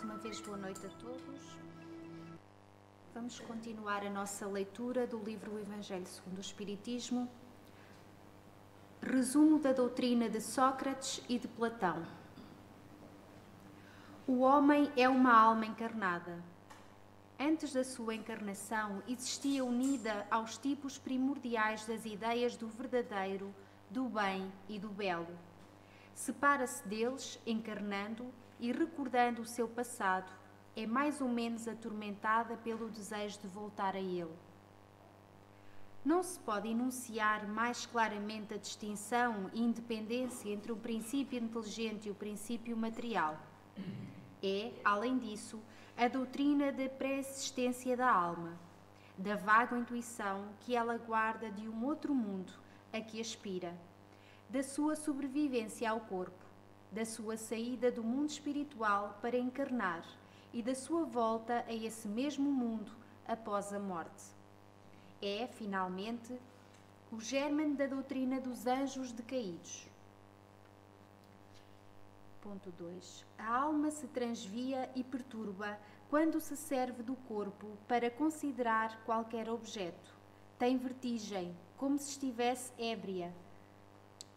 uma vez, boa noite a todos. Vamos continuar a nossa leitura do livro O Evangelho segundo o Espiritismo. Resumo da doutrina de Sócrates e de Platão. O homem é uma alma encarnada. Antes da sua encarnação, existia unida aos tipos primordiais das ideias do verdadeiro, do bem e do belo. Separa-se deles, encarnando e recordando o seu passado, é mais ou menos atormentada pelo desejo de voltar a ele. Não se pode enunciar mais claramente a distinção e independência entre o princípio inteligente e o princípio material. É, além disso, a doutrina da pré-existência da alma, da vaga intuição que ela guarda de um outro mundo a que aspira, da sua sobrevivência ao corpo, da sua saída do mundo espiritual para encarnar e da sua volta a esse mesmo mundo após a morte. É, finalmente, o gérmen da doutrina dos anjos decaídos. Ponto 2. A alma se transvia e perturba quando se serve do corpo para considerar qualquer objeto. Tem vertigem, como se estivesse ébria,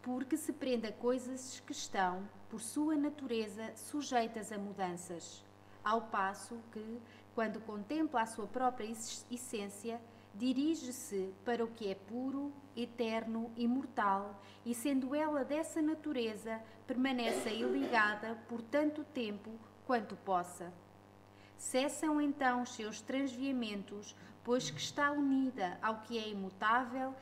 porque se prende a coisas que estão, por sua natureza, sujeitas a mudanças, ao passo que, quando contempla a sua própria essência, dirige-se para o que é puro, eterno, imortal, e sendo ela dessa natureza, permanece aí ligada por tanto tempo quanto possa. Cessam então os seus transviamentos, pois que está unida ao que é imutável,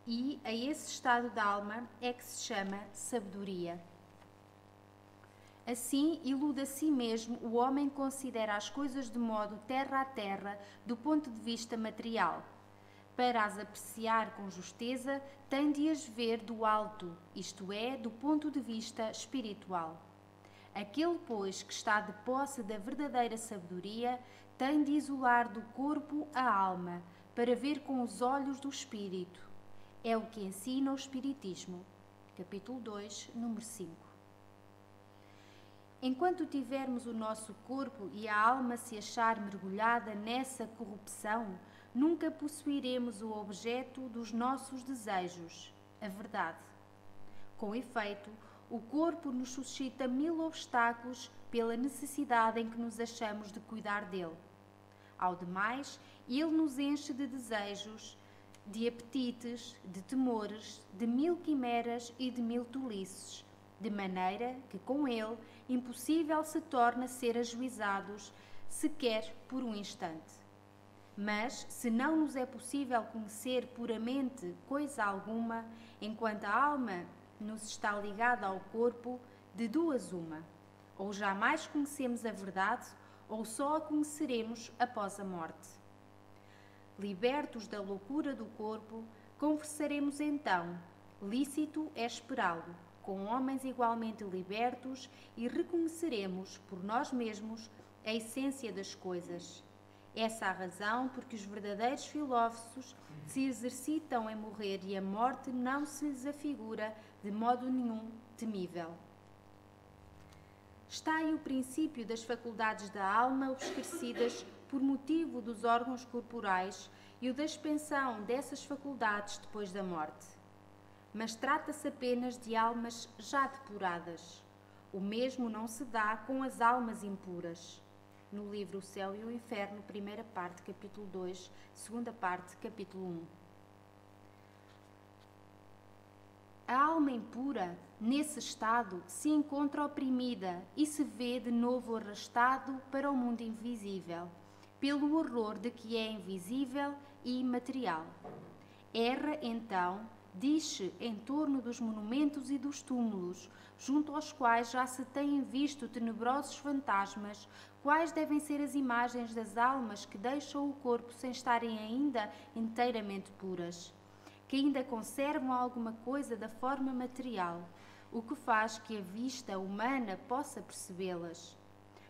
e a esse estado da alma é que se chama sabedoria. Assim, ilude a si mesmo, o homem considera as coisas de modo terra a terra, do ponto de vista material. Para as apreciar com justeza, tem de as ver do alto, isto é, do ponto de vista espiritual. Aquele, pois, que está de posse da verdadeira sabedoria, tem de isolar do corpo a alma, para ver com os olhos do espírito. É o que ensina o Espiritismo. Capítulo 2, número 5. Enquanto tivermos o nosso corpo e a alma se achar mergulhada nessa corrupção, nunca possuiremos o objeto dos nossos desejos, a verdade. Com efeito, o corpo nos suscita 1000 obstáculos pela necessidade em que nos achamos de cuidar dele. Ao demais, ele nos enche de desejos, de apetites, de temores, de 1000 quimeras e de 1000 tolices, de maneira que com ele impossível se torna ser ajuizados, sequer por um instante. Mas, se não nos é possível conhecer puramente coisa alguma, enquanto a alma nos está ligada ao corpo, de duas uma: ou jamais conhecemos a verdade, ou só a conheceremos após a morte. Libertos da loucura do corpo, conversaremos então, lícito é esperá-lo, com homens igualmente libertos, e reconheceremos por nós mesmos a essência das coisas. Essa é a razão porque os verdadeiros filósofos se exercitam em morrer e a morte não se lhes afigura de modo nenhum temível. Está aí o princípio das faculdades da alma obscurecidas por motivo dos órgãos corporais e o da expansão dessas faculdades depois da morte. Mas trata-se apenas de almas já depuradas. O mesmo não se dá com as almas impuras. No livro O Céu e o Inferno, primeira parte, capítulo 2, segunda parte, capítulo 1. A alma impura, nesse estado, se encontra oprimida e se vê de novo arrastado para o mundo invisível, pelo horror de que é invisível e imaterial. Erra, então, diz-se em torno dos monumentos e dos túmulos, junto aos quais já se têm visto tenebrosos fantasmas, quais devem ser as imagens das almas que deixam o corpo sem estarem ainda inteiramente puras, que ainda conservam alguma coisa da forma material, o que faz que a vista humana possa percebê-las.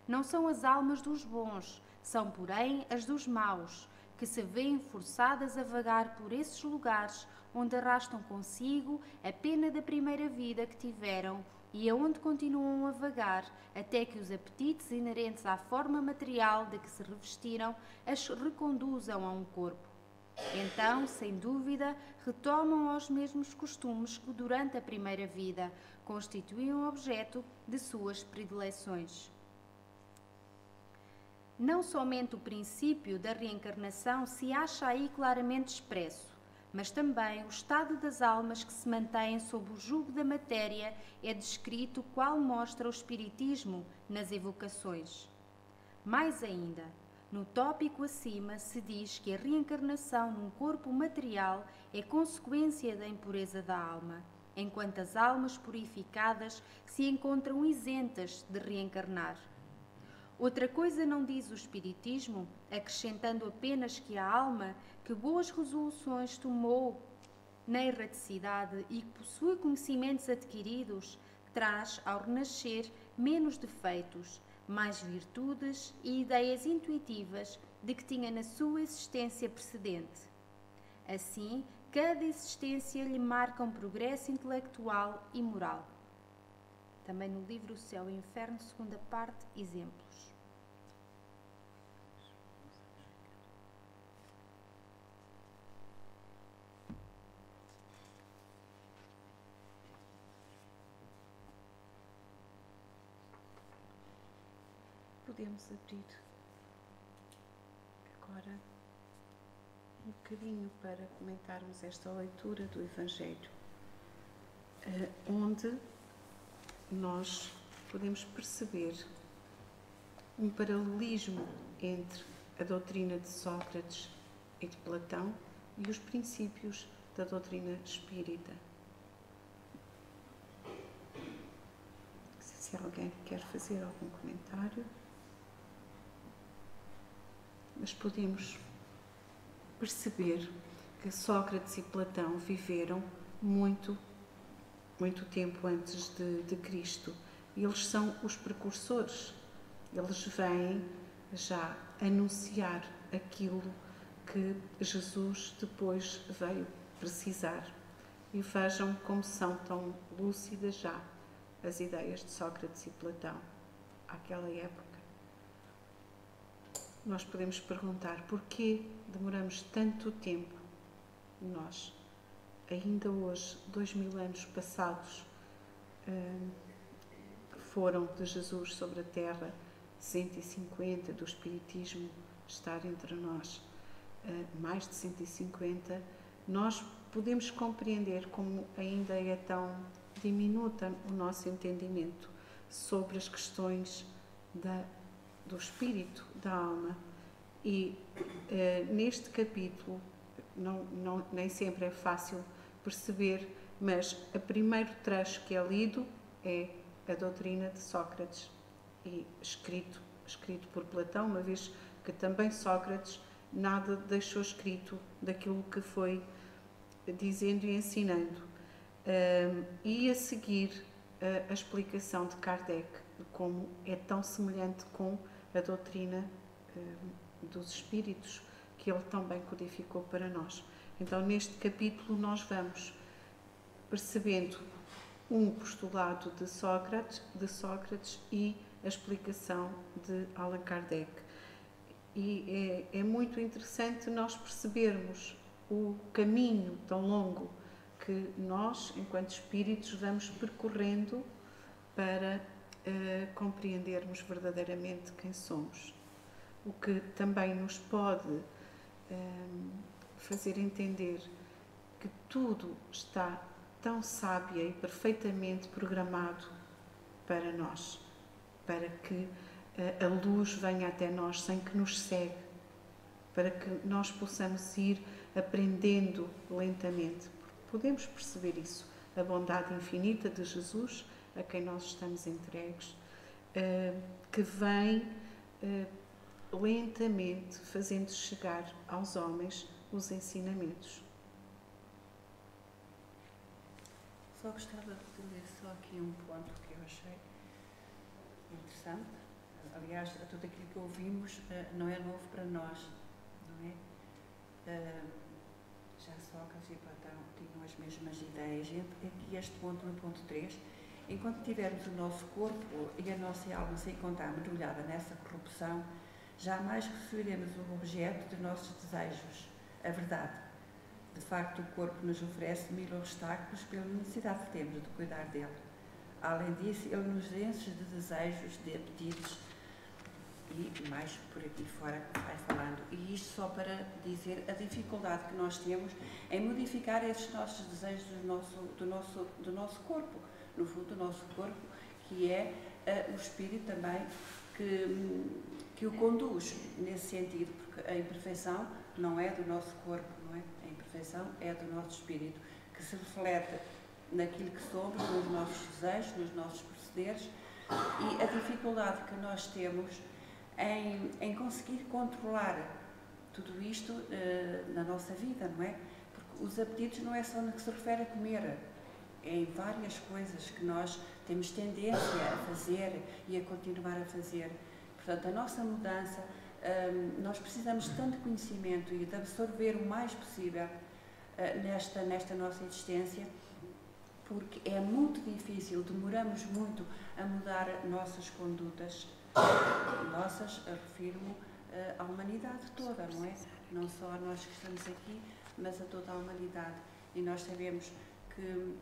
Não são as almas dos bons, são, porém, as dos maus, que se veem forçadas a vagar por esses lugares onde arrastam consigo a pena da primeira vida que tiveram e aonde continuam a vagar, até que os apetites inerentes à forma material de que se revestiram as reconduzam a um corpo. Então, sem dúvida, retomam aos mesmos costumes que durante a primeira vida constituíam objeto de suas predileções. Não somente o princípio da reencarnação se acha aí claramente expresso, mas também o estado das almas que se mantêm sob o jugo da matéria é descrito qual mostra o Espiritismo nas evocações. Mais ainda, no tópico acima se diz que a reencarnação num corpo material é consequência da impureza da alma, enquanto as almas purificadas se encontram isentas de reencarnar. Outra coisa não diz o Espiritismo, acrescentando apenas que a alma, que boas resoluções tomou na erraticidade e que possui conhecimentos adquiridos, traz, ao renascer, menos defeitos, mais virtudes e ideias intuitivas de que tinha na sua existência precedente. Assim, cada existência lhe marca um progresso intelectual e moral. Também no livro O Céu e o Inferno, segunda parte, exemplos. Podemos abrir agora um bocadinho para comentarmos esta leitura do Evangelho, onde nós podemos perceber um paralelismo entre a doutrina de Sócrates e de Platão e os princípios da doutrina espírita. Se alguém quer fazer algum comentário, mas podemos perceber que Sócrates e Platão viveram muito tempo antes de Cristo. Eles são os precursores. Eles vêm já anunciar aquilo que Jesus depois veio precisar. E vejam como são tão lúcidas já as ideias de Sócrates e Platão àquela época. Nós podemos perguntar porquê demoramos tanto tempo, nós, ainda hoje, 2000 anos passados, que foram de Jesus sobre a Terra, 150 do Espiritismo estar entre nós, mais de 150, nós podemos compreender como ainda é tão diminuta o nosso entendimento sobre as questões do espírito, da alma. E neste capítulo, nem sempre é fácil perceber, mas o primeiro trecho que é lido é a doutrina de Sócrates, e escrito por Platão, uma vez que também Sócrates nada deixou escrito daquilo que foi dizendo e ensinando. E a seguir a explicação de Kardec, de como é tão semelhante com a doutrina dos espíritos, que ele também codificou para nós. Então, neste capítulo, nós vamos percebendo um postulado de Sócrates e a explicação de Allan Kardec. E é muito interessante nós percebermos o caminho tão longo que nós, enquanto espíritos, vamos percorrendo para compreendermos verdadeiramente quem somos. O que também nos pode fazer entender que tudo está tão sábia e perfeitamente programado para nós, para que a luz venha até nós sem que nos cegue, para que nós possamos ir aprendendo lentamente. Podemos perceber isso, a bondade infinita de Jesus, a quem nós estamos entregues, que vem lentamente fazendo chegar aos homens os ensinamentos. Só gostava de ler só aqui um ponto que eu achei interessante. Aliás, tudo aquilo que ouvimos não é novo para nós, não é? Já Sócrates e Platão tinham as mesmas ideias. E aqui este ponto, no ponto 3, enquanto tivermos o nosso corpo e a nossa alma sem contar mergulhada nessa corrupção, jamais possuiremos o objeto de nossos desejos, a verdade. De facto, o corpo nos oferece 1000 obstáculos pela necessidade que temos de cuidar dele. Além disso, ele nos enche de desejos, de apetites e mais por aqui fora vai falando. E isto só para dizer a dificuldade que nós temos em modificar esses nossos desejos do nosso corpo. No fundo, do nosso corpo, que é o espírito também que o conduz nesse sentido, porque a imperfeição não é do nosso corpo, não é? A imperfeição é do nosso espírito, que se reflete naquilo que somos, nos nossos desejos, nos nossos procederes, e a dificuldade que nós temos em conseguir controlar tudo isto na nossa vida, não é? Porque os apetites não é só no que se refere a comer, é em várias coisas que nós temos tendência a fazer e a continuar a fazer. Portanto, a nossa mudança, nós precisamos de tanto conhecimento e de absorver o mais possível nesta nossa existência, porque é muito difícil, demoramos muito a mudar nossas condutas. Nossas, refiro-me à humanidade toda, não é? Não só a nós que estamos aqui, mas a toda a humanidade. E nós sabemos que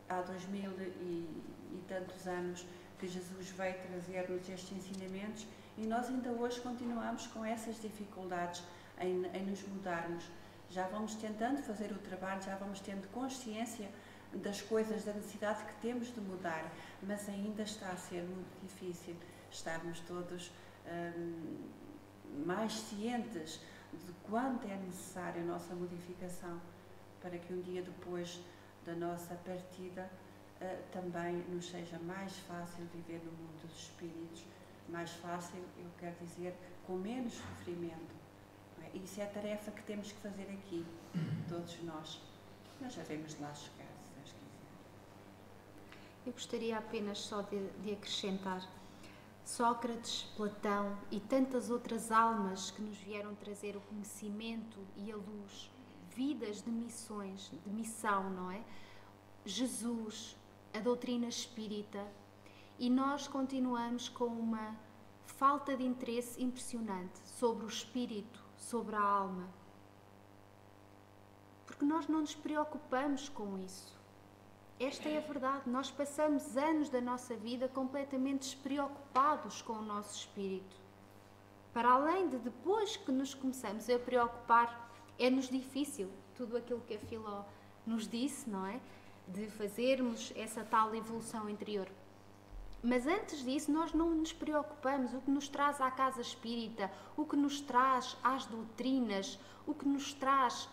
há 2000 e tantos anos que Jesus veio trazer-nos estes ensinamentos e nós ainda hoje continuamos com essas dificuldades em nos mudarmos. Já vamos tentando fazer o trabalho, já vamos tendo consciência das coisas, da necessidade que temos de mudar, mas ainda está a ser muito difícil estarmos todos mais cientes de quanto é necessária a nossa modificação para que um dia depois da nossa partida também nos seja mais fácil viver no mundo dos espíritos, mais fácil, eu quero dizer, com menos sofrimento. Não é? Isso é a tarefa que temos que fazer aqui, todos nós. Nós já vemos lá chegar, se Deus quiser. Eu gostaria apenas só de acrescentar: Sócrates, Platão e tantas outras almas que nos vieram trazer o conhecimento e a luz, vidas de missões, de missão, não é? Jesus, a doutrina espírita, e nós continuamos com uma falta de interesse impressionante sobre o espírito, sobre a alma, porque nós não nos preocupamos com isso. Esta é a verdade, nós passamos anos da nossa vida completamente despreocupados com o nosso espírito. Para além de depois que nos começamos a preocupar, é-nos difícil, tudo aquilo que a Filó nos disse, não é? De fazermos essa tal evolução interior. Mas antes disso, nós não nos preocupamos. O que nos traz à casa espírita, o que nos traz às doutrinas, o que nos traz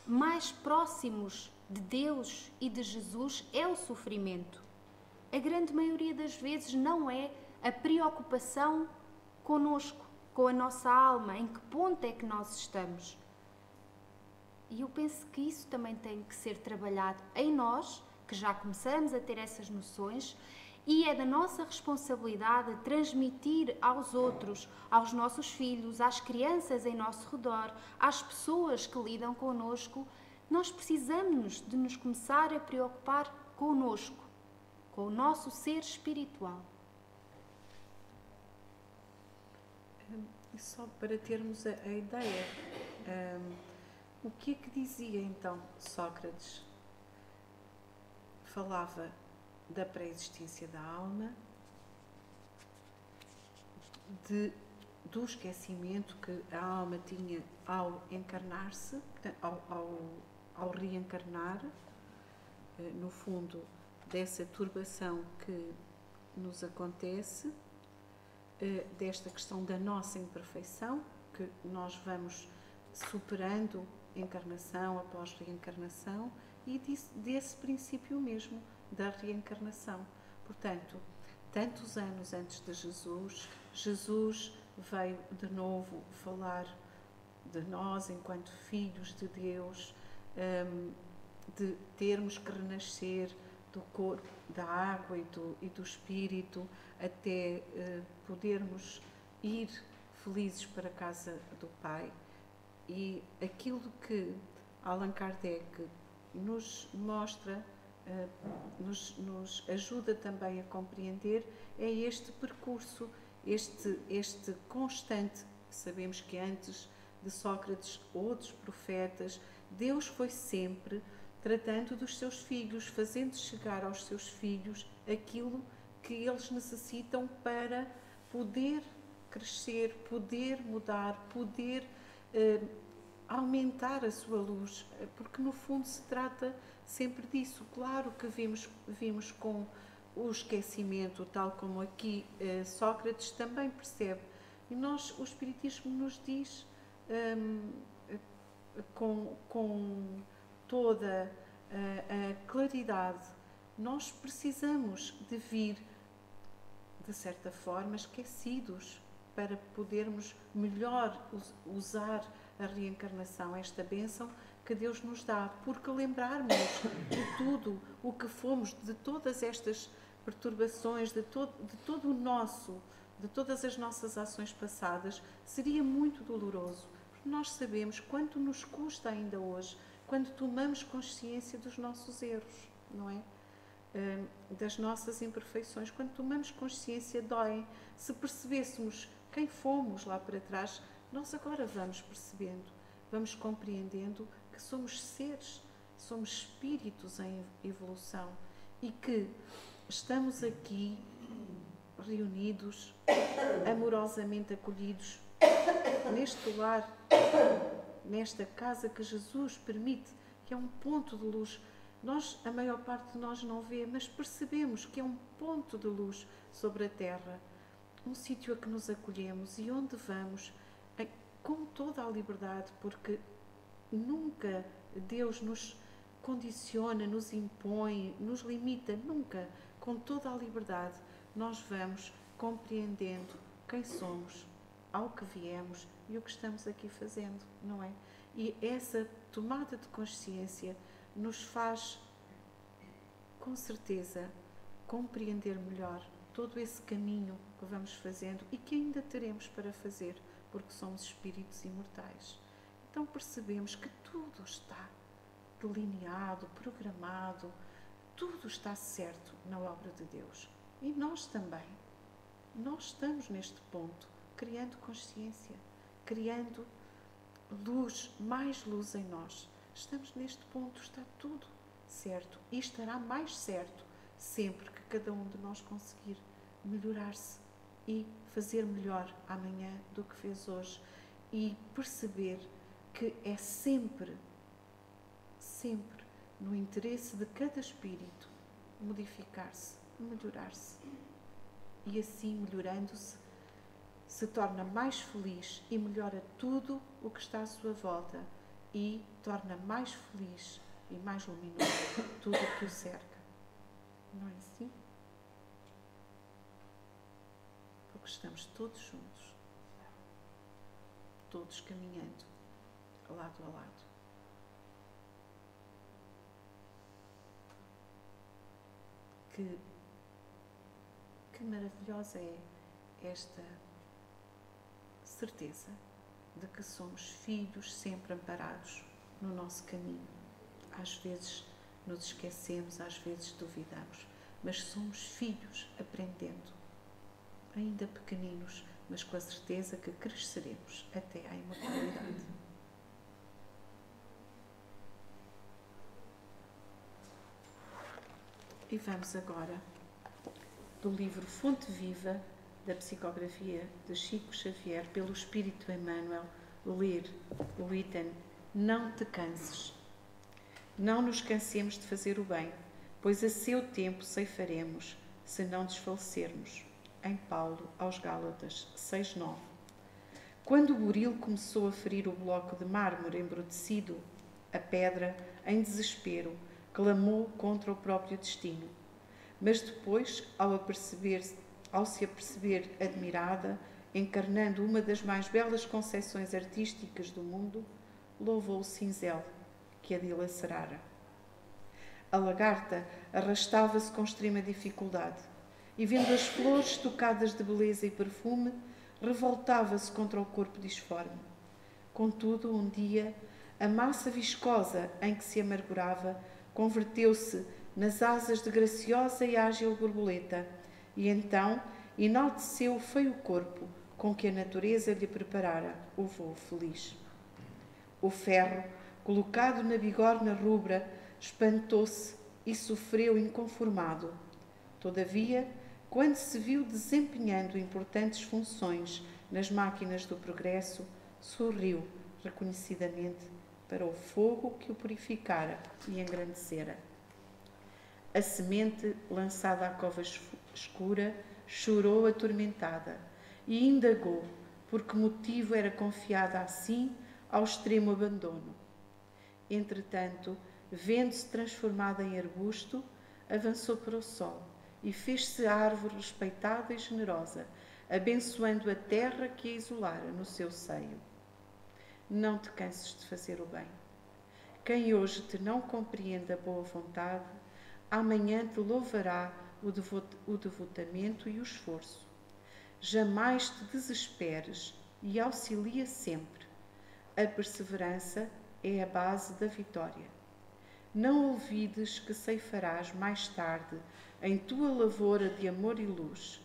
mais próximos de Deus e de Jesus é o sofrimento. A grande maioria das vezes não é a preocupação conosco, com a nossa alma, em que ponto é que nós estamos. E eu penso que isso também tem que ser trabalhado em nós, que já começamos a ter essas noções, e é da nossa responsabilidade transmitir aos outros, aos nossos filhos, às crianças em nosso redor, às pessoas que lidam connosco. Nós precisamos de nos começar a preocupar connosco, com o nosso ser espiritual. E só para termos a ideia, o que é que dizia então Sócrates? Falava da pré-existência da alma, do esquecimento que a alma tinha ao encarnar-se, ao reencarnar, no fundo, dessa turbação que nos acontece, desta questão da nossa imperfeição, que nós vamos superando encarnação após reencarnação, e desse princípio mesmo da reencarnação. Portanto, tantos anos antes de Jesus, Jesus veio de novo falar de nós enquanto filhos de Deus, de termos que renascer do corpo, da água e do espírito, até podermos ir felizes para a casa do Pai. E aquilo que Allan Kardec nos mostra nos ajuda também a compreender é este percurso, este constante. Sabemos que antes de Sócrates ou dos profetas, Deus foi sempre tratando dos seus filhos, fazendo chegar aos seus filhos aquilo que eles necessitam para poder crescer, poder mudar, poder aumentar a sua luz, porque no fundo se trata sempre disso. Claro que vimos com o esquecimento, tal como aqui Sócrates também percebe, e o Espiritismo nos diz com toda a claridade, nós precisamos de vir, de certa forma, esquecidos, para podermos melhor usar a reencarnação, esta bênção que Deus nos dá, porque lembrarmos de tudo o que fomos, de todas estas perturbações, de todas as nossas ações passadas, seria muito doloroso, porque nós sabemos quanto nos custa ainda hoje, quando tomamos consciência dos nossos erros, não é? Das nossas imperfeições, quando tomamos consciência, dói. Se percebêssemos quem fomos lá para trás, nós agora vamos percebendo, vamos compreendendo que somos seres, somos espíritos em evolução e que estamos aqui reunidos, amorosamente acolhidos, neste lar, nesta casa que Jesus permite, que é um ponto de luz. A maior parte de nós não vê, mas percebemos que é um ponto de luz sobre a terra, um sítio a que nos acolhemos e onde vamos com toda a liberdade, porque nunca Deus nos condiciona, nos impõe, nos limita, nunca. Com toda a liberdade nós vamos compreendendo quem somos, ao que viemos e o que estamos aqui fazendo, não é? E essa tomada de consciência nos faz, com certeza, compreender melhor todo esse caminho que vamos fazendo e que ainda teremos para fazer, porque somos espíritos imortais. Então percebemos que tudo está delineado, programado, tudo está certo na obra de Deus. E nós também. Nós estamos neste ponto, criando consciência, criando luz, mais luz em nós. Estamos neste ponto, está tudo certo e estará mais certo sempre que cada um de nós conseguir melhorar-se e fazer melhor amanhã do que fez hoje e perceber que é sempre no interesse de cada espírito modificar-se, melhorar-se e assim melhorando-se se torna mais feliz e melhora tudo o que está à sua volta e torna mais feliz e mais luminoso tudo o que o cerca. Não é assim? Porque estamos todos juntos, todos caminhando, lado a lado. Que maravilhosa é esta certeza de que somos filhos sempre amparados no nosso caminho. Às vezes nos esquecemos, às vezes duvidamos, mas somos filhos aprendendo, ainda pequeninos, mas com a certeza que cresceremos até à imortalidade. E vamos agora do livro Fonte Viva da psicografia de Chico Xavier pelo Espírito Emmanuel, ler o item Não te canses. Não nos cansemos de fazer o bem, pois a seu tempo ceifaremos, se não desfalecermos. Em Paulo aos Gálatas 6:9. Quando o buril começou a ferir o bloco de mármore embrutecido, a pedra, em desespero, clamou contra o próprio destino. Mas depois, ao se aperceber admirada, encarnando uma das mais belas concepções artísticas do mundo, louvou o cinzel que a dilacerara. A lagarta arrastava-se com extrema dificuldade e, vendo as flores tocadas de beleza e perfume, revoltava-se contra o corpo disforme. Contudo, um dia, a massa viscosa em que se amargurava converteu-se nas asas de graciosa e ágil borboleta, e então enalteceu o feio corpo com que a natureza lhe preparara o voo feliz. O ferro, colocado na bigorna rubra, espantou-se e sofreu inconformado. Todavia, quando se viu desempenhando importantes funções nas máquinas do progresso, sorriu reconhecidamente para o fogo que o purificara e engrandecera. A semente, lançada à cova escura, chorou atormentada e indagou por que motivo era confiada assim ao extremo abandono. Entretanto, vendo-se transformada em arbusto, avançou para o sol e fez-se árvore respeitada e generosa, abençoando a terra que a isolara no seu seio. Não te canses de fazer o bem. Quem hoje te não compreende a boa vontade, amanhã te louvará o devotamento e o esforço. Jamais te desesperes e auxilia sempre. A perseverança é a base da vitória. Não olvides que ceifarás mais tarde em tua lavoura de amor e luz,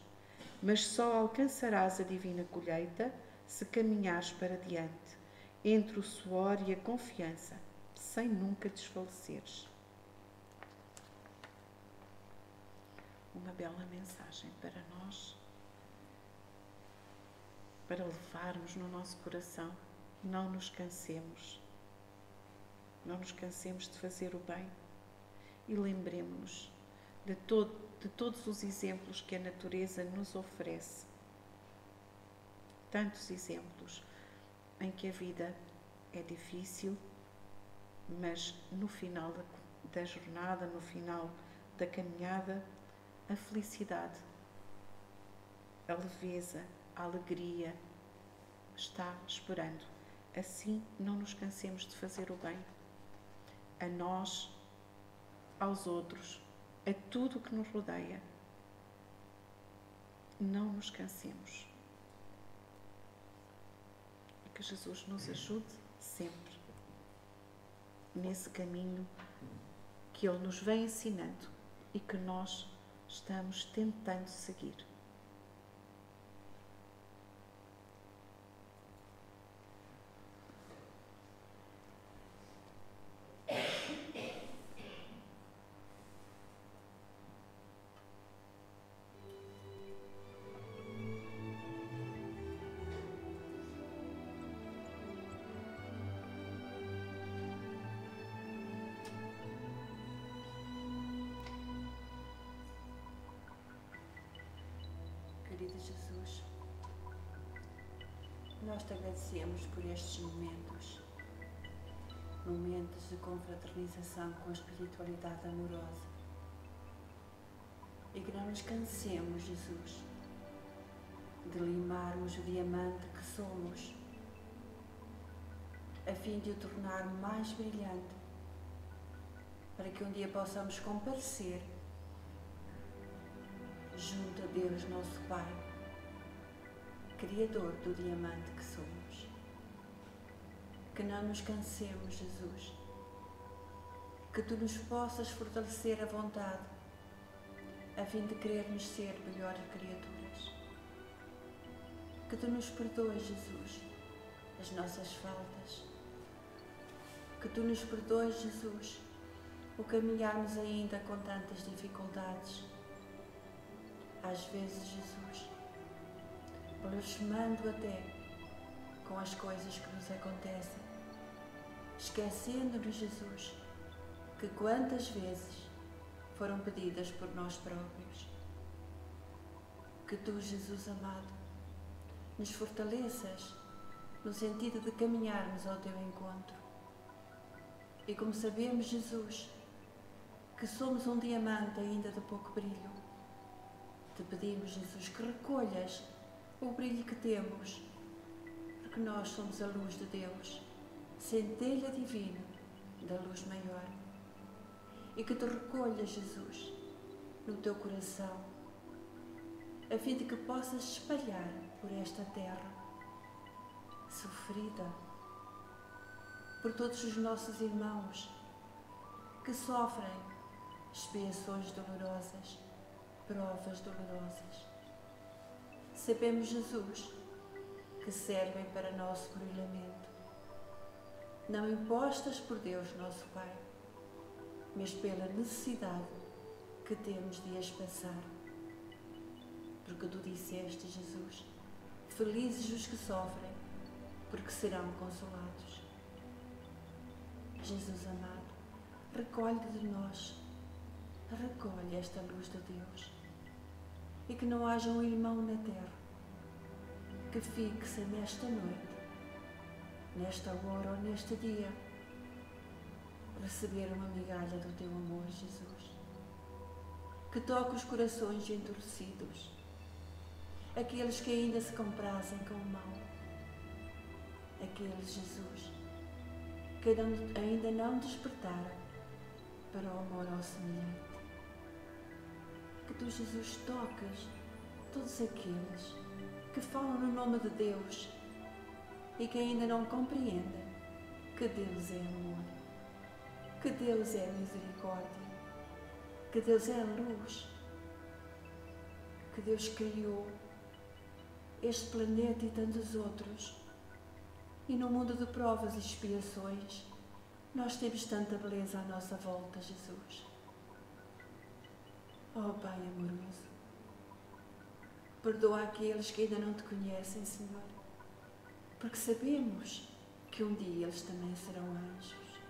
mas só alcançarás a divina colheita se caminhares para diante, entre o suor e a confiança, sem nunca desfaleceres. Uma bela mensagem para nós, para levarmos no nosso coração. Não nos cansemos. Não nos cansemos de fazer o bem e lembremos-nos de todos os exemplos que a natureza nos oferece. Tantos exemplos em que a vida é difícil, mas no final da jornada, no final da caminhada, a felicidade, a leveza, a alegria está esperando. Assim, não nos cansemos de fazer o bem a nós, aos outros, a tudo o que nos rodeia. Não nos cansemos. E que Jesus nos ajude sempre nesse caminho que Ele nos vem ensinando e que nós estamos tentando seguir. Querido Jesus, nós te agradecemos por estes momentos de confraternização com a espiritualidade amorosa, e que não nos cansemos, Jesus, de limarmos o diamante que somos, a fim de o tornar mais brilhante, para que um dia possamos comparecer junto a Deus, nosso Pai, Criador do diamante que somos. Que não nos cansemos, Jesus, que Tu nos possas fortalecer a vontade, a fim de querermos ser melhores criaturas. Que Tu nos perdoes, Jesus, as nossas faltas. Que Tu nos perdoes, Jesus, o caminharmos ainda com tantas dificuldades. Às vezes, Jesus, blasfemando até com as coisas que nos acontecem, esquecendo-nos, Jesus, que quantas vezes foram pedidas por nós próprios. Que Tu, Jesus amado, nos fortaleças no sentido de caminharmos ao Teu encontro. E como sabemos, Jesus, que somos um diamante ainda de pouco brilho, Te pedimos, Jesus, que recolhas o brilho que temos, porque nós somos a luz de Deus, centelha divina da luz maior. E que Tu recolhas, Jesus, no Teu coração, a fim de que possas espalhar por esta terra sofrida, por todos os nossos irmãos que sofrem expiações dolorosas, provas dolorosas. Sabemos, Jesus, que servem para nosso brilhamento, não impostas por Deus, nosso Pai, mas pela necessidade que temos de as passar. Porque tu disseste, Jesus, felizes os que sofrem, porque serão consolados. Jesus amado, recolhe de nós, recolhe esta luz de Deus, e que não haja um irmão na terra que fixe nesta noite, nesta hora ou neste dia, receber uma migalha do teu amor, Jesus, que toque os corações endurecidos, aqueles que ainda se comprazem com o mal, aqueles, Jesus, que ainda não despertaram para o amor ao semelhante. Que tu, Jesus, toques todos aqueles que falam no nome de Deus e que ainda não compreendem que Deus é amor, que Deus é misericórdia, que Deus é luz, que Deus criou este planeta e tantos outros, e no mundo de provas e expiações nós temos tanta beleza à nossa volta, Jesus. Oh Pai amoroso, perdoa aqueles que ainda não te conhecem, Senhor, porque sabemos que um dia eles também serão anjos.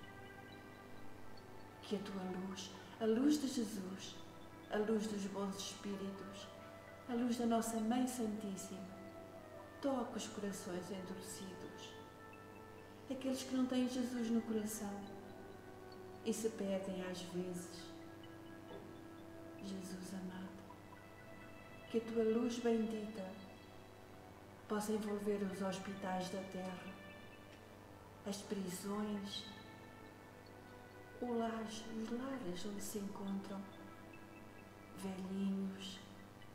Que a tua luz, a luz de Jesus, a luz dos bons espíritos, a luz da nossa Mãe Santíssima, toque os corações endurecidos, aqueles que não têm Jesus no coração e se perdem às vezes. Jesus amado, que a tua luz bendita possa envolver os hospitais da terra, as prisões, os lares onde se encontram velhinhos,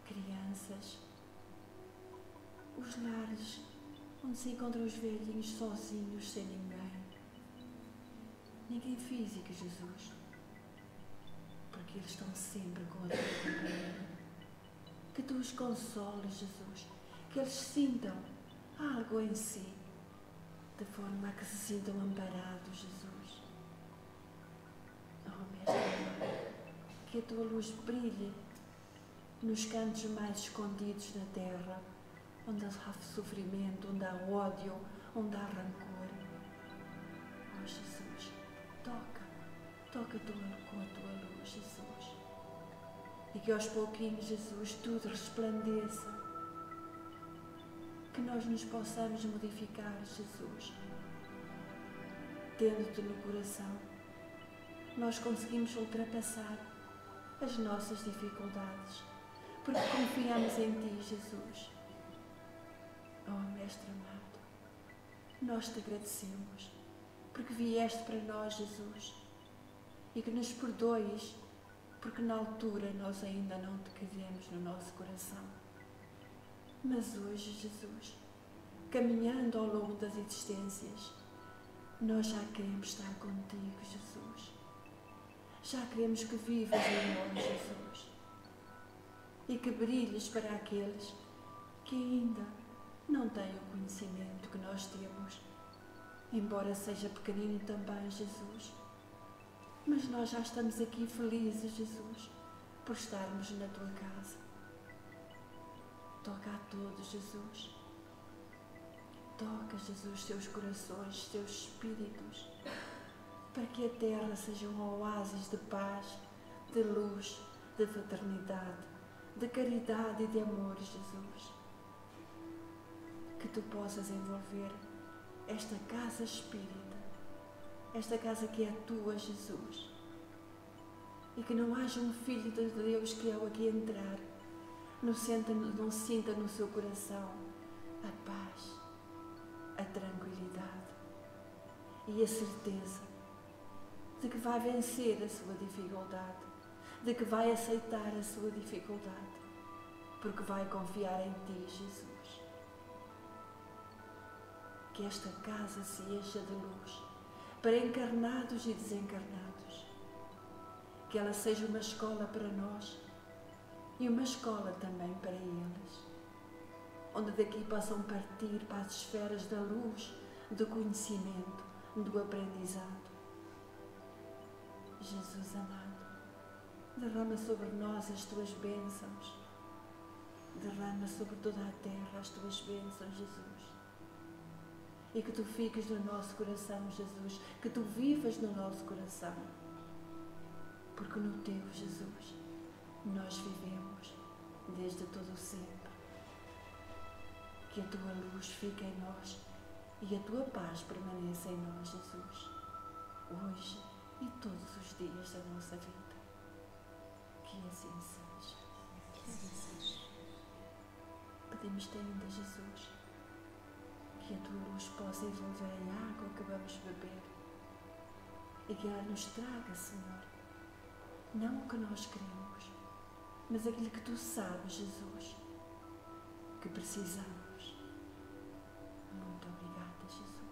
crianças, os lares onde se encontram os velhinhos sozinhos, sem ninguém físico, Jesus, porque eles estão sempre com a tua companhia. Que tu os consoles, Jesus, que eles sintam algo em si, de forma a que se sintam amparados, Jesus. Oh, Mestre amado, que a tua luz brilhe nos cantos mais escondidos da terra, onde há sofrimento, onde há ódio, onde há rancor. Oh, Jesus, toca com a tua luz, Jesus. E que aos pouquinhos, Jesus, tudo resplandeça. Que nós nos possamos modificar, Jesus. Tendo-te no coração, nós conseguimos ultrapassar as nossas dificuldades, porque confiamos em ti, Jesus. Oh, Mestre amado, nós te agradecemos, porque vieste para nós, Jesus, e que nos perdoes, porque na altura nós ainda não te quisemos no nosso coração. Mas hoje, Jesus, caminhando ao longo das existências, nós já queremos estar contigo, Jesus. Já queremos que vivas em nós, Jesus, e que brilhes para aqueles que ainda não têm o conhecimento que nós temos, embora seja pequenino também, Jesus. Mas nós já estamos aqui felizes, Jesus, por estarmos na tua casa. Toca a todos, Jesus. Toca, Jesus, teus corações, teus espíritos, para que a terra seja um oásis de paz, de luz, de fraternidade, de caridade e de amor, Jesus. Que tu possas envolver esta casa espírita, esta casa que é tua, Jesus, e que não haja um filho de Deus que ao aqui entrar não sinta no seu coração a paz, a tranquilidade e a certeza de que vai vencer a sua dificuldade, de que vai aceitar a sua dificuldade, porque vai confiar em ti, Jesus. Que esta casa se encha de luz para encarnados e desencarnados. que ela seja uma escola para nós e uma escola também para eles, onde daqui possam partir para as esferas da luz, do conhecimento, do aprendizado. Jesus amado, derrama sobre nós as tuas bênçãos, derrama sobre toda a terra as tuas bênçãos, Jesus. E que tu fiques no nosso coração, Jesus, que tu vivas no nosso coração, porque no teu, Jesus, nós vivemos desde todo o sempre. Que a tua luz fique em nós e a tua paz permaneça em nós, Jesus, hoje e todos os dias da nossa vida. Que assim seja. Que assim seja. Pedimos-te ainda, Jesus, que a tua luz possa envolver a água que vamos beber e que ela nos traga, Senhor, não o que nós queremos, mas aquilo que tu sabes, Jesus, que precisamos. Muito obrigada, Jesus.